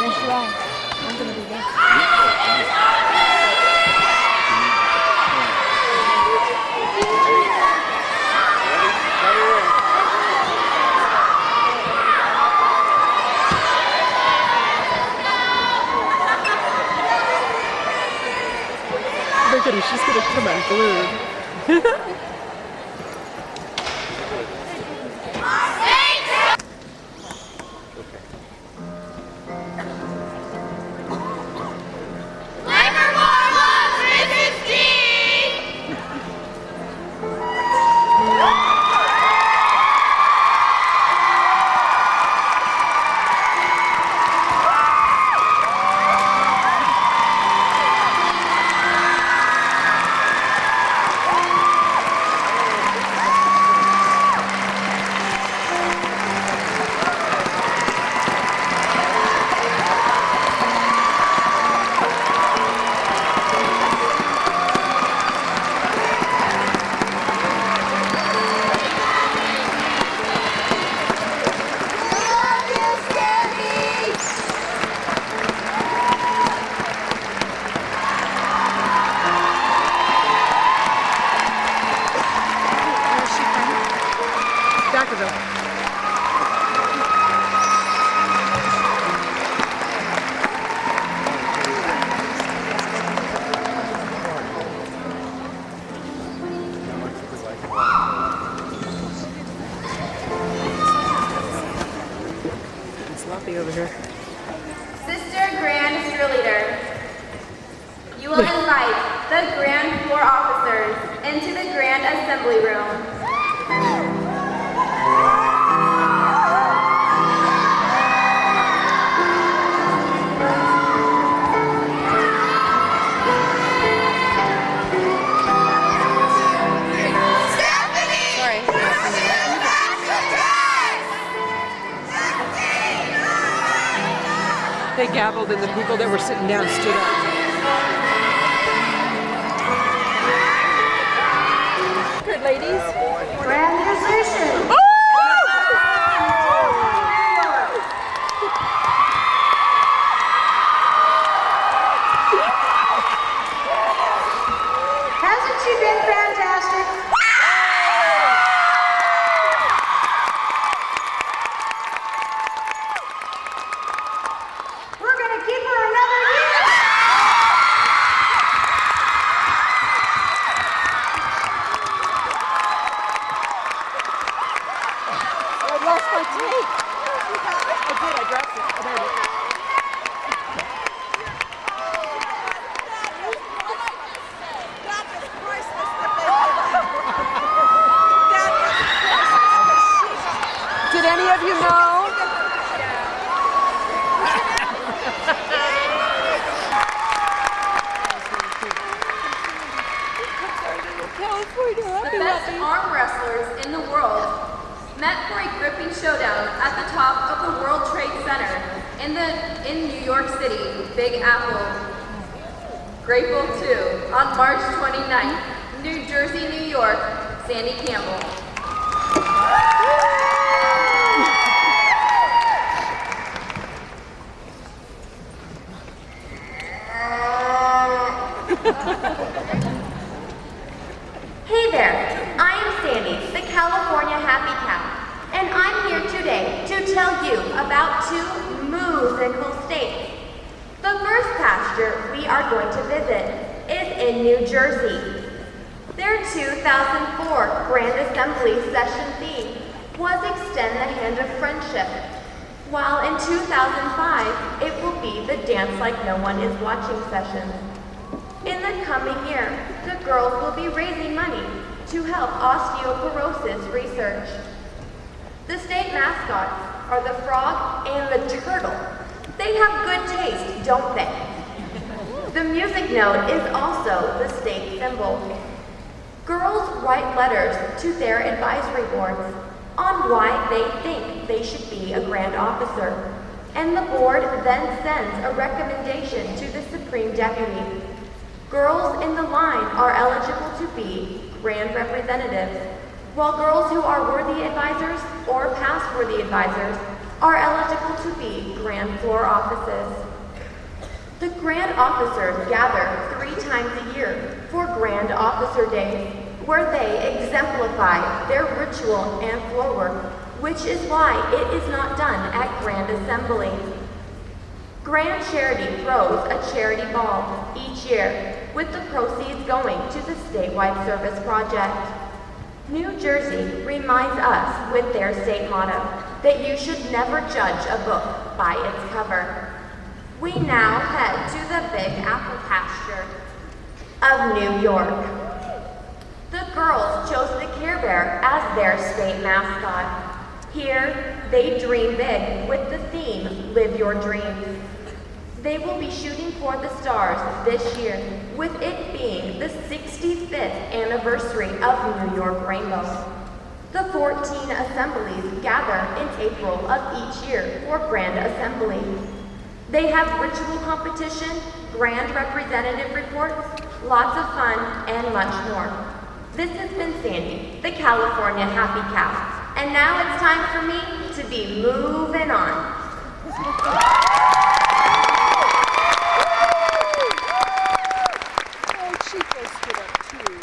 Yes, you are. I'm gonna be there. Look at her, she's gonna come unglued. Over here. Sister Grand Cheerleader, you will invite the Grand Floor Officers into the Grand Assembly Room. They gavelled and the people that were sitting down stood up. Good ladies. Grand musician. Hasn't she been fantastic? We're going to keep her another year. I lost my tape. I did, I dropped it. I heard it. Did any of you know? The best arm wrestlers in the world met for a gripping showdown at the top of the World Trade Center in New York City, Big Apple. Grateful 2 on March 29th, New Jersey, New York, Sandy Campbell. Hey there, I am Sandy, the California Happy Cow, and I'm here today to tell you about two musical states. The first pasture we are going to visit is in New Jersey. Their 2004 Grand Assembly session theme was Extend the Hand of Friendship, while in 2005 it will be the Dance Like No One Is Watching session. In the coming year, the girls will be raising money to help osteoporosis research. The state mascots are the frog and the turtle. They have good taste, don't they? The music note is also the state symbol. Girls write letters to their advisory boards on why they think they should be a grand officer, and the board then sends a recommendation to the Supreme Deputy. Girls in the line are eligible to be grand representatives. while girls who are worthy advisors or past worthy advisors are eligible to be grand floor offices. The grand officers gather 3 times a year for Grand Officer Days, where they exemplify their ritual and floor work, which is why it is not done at Grand Assembly. Grand Charity throws a charity ball each year, with the proceeds going to the statewide service project. New Jersey reminds us with their state motto that you should never judge a book by its cover. We now head to the Big Apple pasture of New York. The girls chose the Care Bear as their state mascot. Here, they dream big with the theme, Live Your Dreams. They will be shooting for the stars this year, with it being the 65th anniversary of New York Rainbow. The 14 assemblies gather in April of each year for Grand Assembly. They have ritual competition, grand representative reports, lots of fun, and much more. This has been Sandy, the California Happy Cow, and now it's time for me to be moving on. Oh, Chico stood up too.